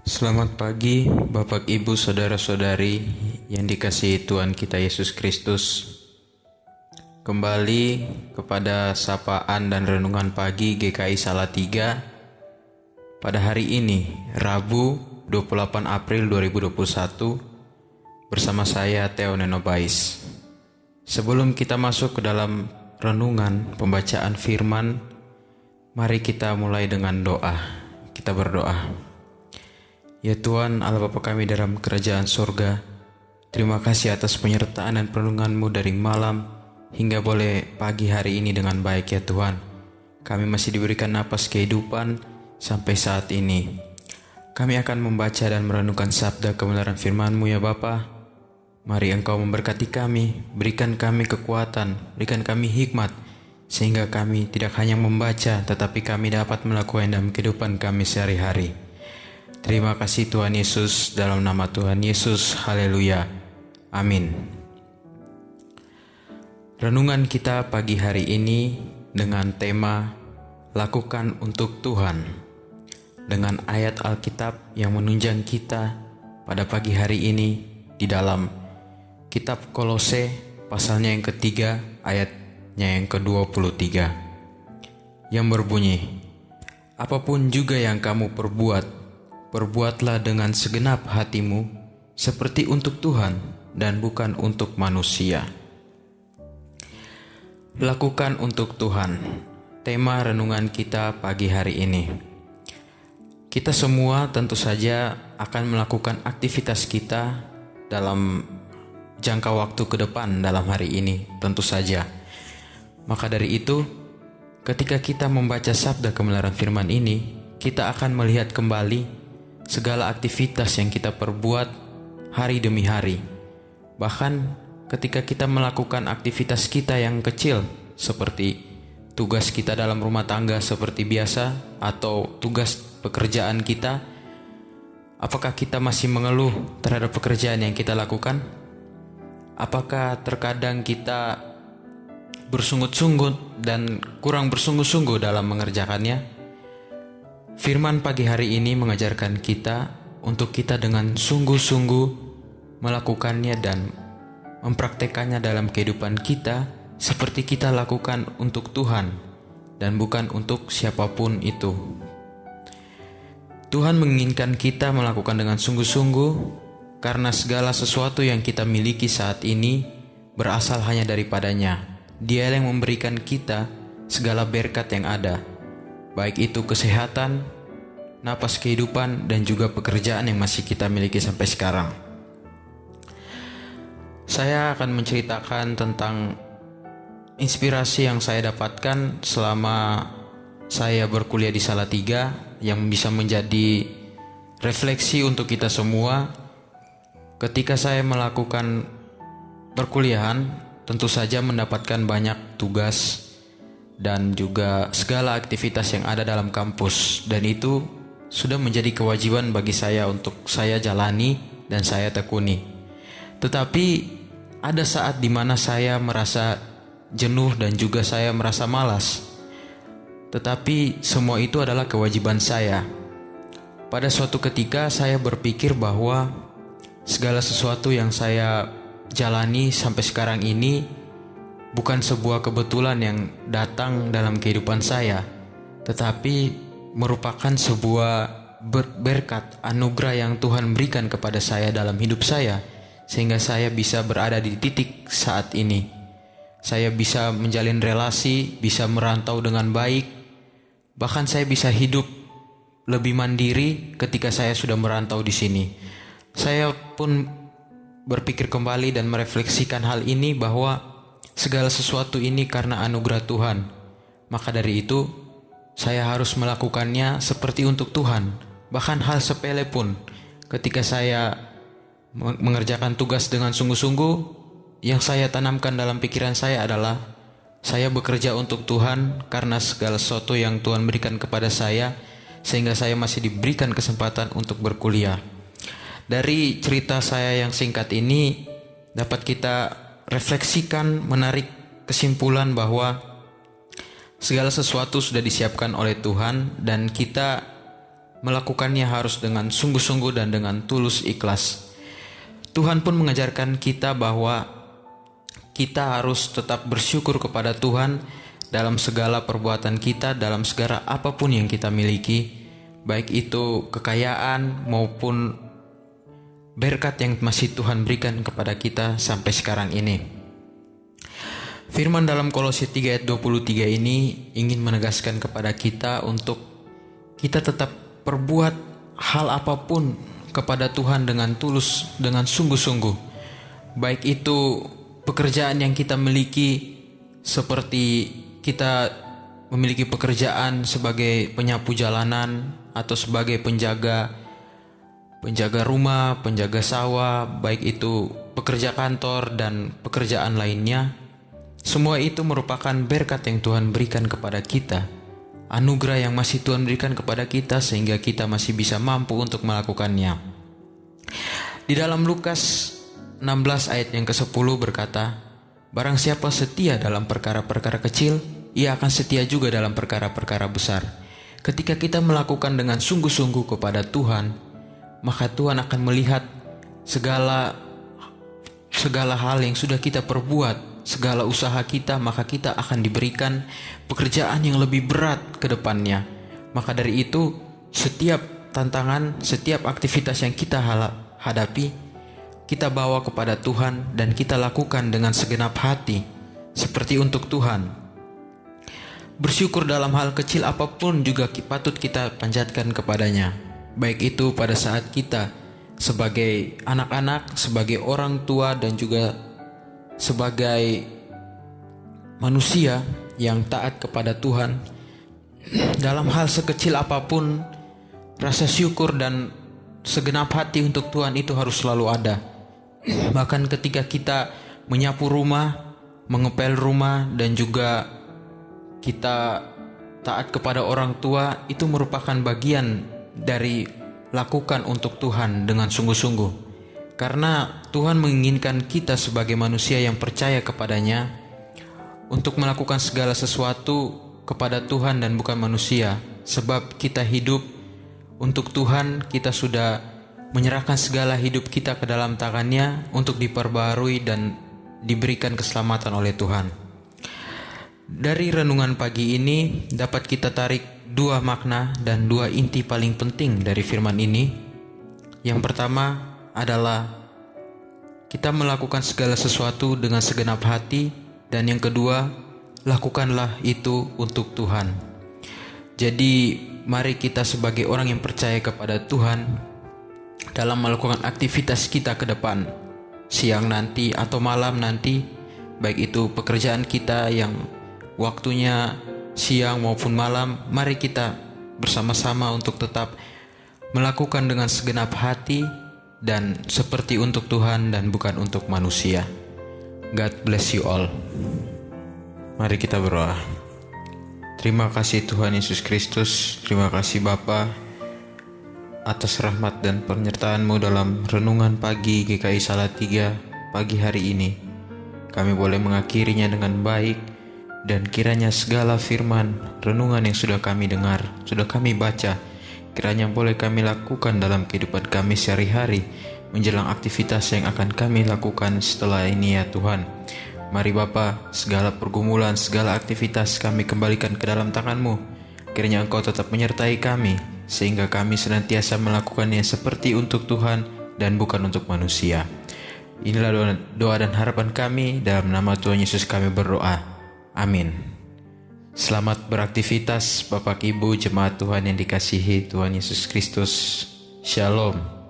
Selamat pagi, Bapak, Ibu, Saudara-saudari yang dikasihi Tuhan kita Yesus Kristus. Kembali kepada sapaan dan renungan pagi GKI Salatiga pada hari ini, Rabu 28 April 2021, bersama saya Theo Nenobais. Sebelum kita masuk ke dalam renungan pembacaan firman, mari kita mulai dengan doa. Kita berdoa. Ya Tuhan, Allah Bapa kami dalam kerajaan sorga, terima kasih atas penyertaan dan perlindungan-Mu dari malam hingga boleh pagi hari ini dengan baik ya Tuhan. Kami masih diberikan napas kehidupan sampai saat ini. Kami akan membaca dan merenungkan sabda kebenaran firman-Mu ya Bapa. Mari Engkau memberkati kami, berikan kami kekuatan, berikan kami hikmat, sehingga kami tidak hanya membaca, tetapi kami dapat melakukan dalam kehidupan kami sehari-hari. Terima kasih Tuhan Yesus, dalam nama Tuhan Yesus, haleluya, amin. Renungan kita pagi hari ini dengan tema Lakukan untuk Tuhan, dengan ayat Alkitab yang menunjang kita pada pagi hari ini di dalam kitab Kolose pasalnya yang ketiga ayatnya yang ke-23 yang berbunyi, apapun juga yang kamu perbuatlah dengan segenap hatimu seperti untuk Tuhan dan bukan untuk manusia. Lakukan untuk Tuhan, tema renungan kita pagi hari ini. Kita semua tentu saja akan melakukan aktivitas kita dalam jangka waktu ke depan dalam hari ini, tentu saja. Maka dari itu, ketika kita membaca sabda kebenaran firman ini, kita akan melihat kembali segala aktivitas yang kita perbuat hari demi hari. Bahkan ketika kita melakukan aktivitas kita yang kecil, seperti tugas kita dalam rumah tangga seperti biasa, atau tugas pekerjaan kita, apakah kita masih mengeluh terhadap pekerjaan yang kita lakukan? Apakah terkadang kita bersungut-sungut dan kurang bersungguh-sungguh dalam mengerjakannya? Firman pagi hari ini mengajarkan kita untuk kita dengan sungguh-sungguh melakukannya dan mempraktekannya dalam kehidupan kita seperti kita lakukan untuk Tuhan dan bukan untuk siapapun itu. Tuhan menginginkan kita melakukan dengan sungguh-sungguh karena segala sesuatu yang kita miliki saat ini berasal hanya daripadanya. Dia yang memberikan kita segala berkat yang ada, baik itu kesehatan, napas kehidupan, dan juga pekerjaan yang masih kita miliki sampai sekarang. Saya akan menceritakan tentang inspirasi yang saya dapatkan selama saya berkuliah di Salatiga yang bisa menjadi refleksi untuk kita semua. Ketika saya melakukan perkuliahan, tentu saja mendapatkan banyak tugas dan juga segala aktivitas yang ada dalam kampus, dan itu sudah menjadi kewajiban bagi saya untuk saya jalani dan saya tekuni. Tetapi ada saat di mana saya merasa jenuh dan juga saya merasa malas. Tetapi semua itu adalah kewajiban saya. Pada suatu ketika saya berpikir bahwa segala sesuatu yang saya jalani sampai sekarang ini bukan sebuah kebetulan yang datang dalam kehidupan saya, tetapi merupakan sebuah berkat anugerah yang Tuhan berikan kepada saya dalam hidup saya, sehingga saya bisa berada di titik saat ini. Saya bisa menjalin relasi, bisa merantau dengan baik, bahkan saya bisa hidup lebih mandiri ketika saya sudah merantau di sini. Saya pun berpikir kembali dan merefleksikan hal ini bahwa segala sesuatu ini karena anugerah Tuhan. Maka dari itu, saya harus melakukannya seperti untuk Tuhan. Bahkan hal sepele pun, ketika saya mengerjakan tugas dengan sungguh-sungguh, yang saya tanamkan dalam pikiran saya adalah saya bekerja untuk Tuhan karena segala sesuatu yang Tuhan berikan kepada saya, sehingga saya masih diberikan kesempatan untuk berkuliah. Dari cerita saya yang singkat ini dapat kita refleksikan, menarik kesimpulan bahwa segala sesuatu sudah disiapkan oleh Tuhan dan kita melakukannya harus dengan sungguh-sungguh dan dengan tulus ikhlas. Tuhan pun mengajarkan kita bahwa kita harus tetap bersyukur kepada Tuhan dalam segala perbuatan kita, dalam segala apapun yang kita miliki, baik itu kekayaan maupun berkat yang masih Tuhan berikan kepada kita sampai sekarang ini. Firman dalam Kolose 3 ayat 23 ini ingin menegaskan kepada kita untuk kita tetap perbuat hal apapun kepada Tuhan dengan tulus, dengan sungguh-sungguh. Baik itu pekerjaan yang kita miliki, seperti kita memiliki pekerjaan sebagai penyapu jalanan atau sebagai penjaga rumah, penjaga sawah, baik itu pekerja kantor dan pekerjaan lainnya. Semua itu merupakan berkat yang Tuhan berikan kepada kita, anugerah yang masih Tuhan berikan kepada kita sehingga kita masih bisa mampu untuk melakukannya. Di dalam Lukas 16 ayat yang ke-10 berkata, "Barang siapa setia dalam perkara-perkara kecil, ia akan setia juga dalam perkara-perkara besar." Ketika kita melakukan dengan sungguh-sungguh kepada Tuhan, maka Tuhan akan melihat segala hal yang sudah kita perbuat, segala usaha kita, maka kita akan diberikan pekerjaan yang lebih berat ke depannya. Maka dari itu, setiap tantangan, setiap aktivitas yang kita hadapi, kita bawa kepada Tuhan dan kita lakukan dengan segenap hati, seperti untuk Tuhan. Bersyukur dalam hal kecil apapun juga patut kita panjatkan kepadanya, baik itu pada saat kita sebagai anak-anak, sebagai orang tua, dan juga sebagai manusia yang taat kepada Tuhan. Dalam hal sekecil apapun, rasa syukur dan segenap hati untuk Tuhan itu harus selalu ada. Bahkan ketika kita menyapu rumah, mengepel rumah, dan juga kita taat kepada orang tua, itu merupakan bagian dari lakukan untuk Tuhan dengan sungguh-sungguh. Karena Tuhan menginginkan kita sebagai manusia yang percaya kepadanya untuk melakukan segala sesuatu kepada Tuhan dan bukan manusia. Sebab kita hidup untuk Tuhan, kita sudah menyerahkan segala hidup kita ke dalam tangannya untuk diperbarui dan diberikan keselamatan oleh Tuhan. Dari renungan pagi ini dapat kita tarik dua makna dan dua inti paling penting dari firman ini. Yang pertama adalah kita melakukan segala sesuatu dengan segenap hati, dan yang kedua, lakukanlah itu untuk Tuhan. Jadi mari kita sebagai orang yang percaya kepada Tuhan dalam melakukan aktivitas kita ke depan, siang nanti atau malam nanti, baik itu pekerjaan kita yang waktunya siang maupun malam, mari kita bersama-sama untuk tetap melakukan dengan segenap hati dan seperti untuk Tuhan dan bukan untuk manusia. God bless you all. Mari kita berdoa. Terima kasih Tuhan Yesus Kristus, terima kasih Bapa atas rahmat dan penyertaan-Mu dalam renungan pagi GKI Salatiga pagi hari ini. Kami boleh mengakhirinya dengan baik, dan kiranya segala firman renungan yang sudah kami dengar, sudah kami baca, kiranya boleh kami lakukan dalam kehidupan kami sehari-hari menjelang aktivitas yang akan kami lakukan setelah ini ya Tuhan. Mari Bapa, segala pergumulan, segala aktivitas kami kembalikan ke dalam tangan-Mu. Kiranya Engkau tetap menyertai kami, sehingga kami senantiasa melakukannya seperti untuk Tuhan dan bukan untuk manusia. Inilah doa dan harapan kami, dalam nama Tuhan Yesus kami berdoa. Amin. Selamat beraktivitas Bapak Ibu jemaat Tuhan yang dikasihi Tuhan Yesus Kristus. Shalom.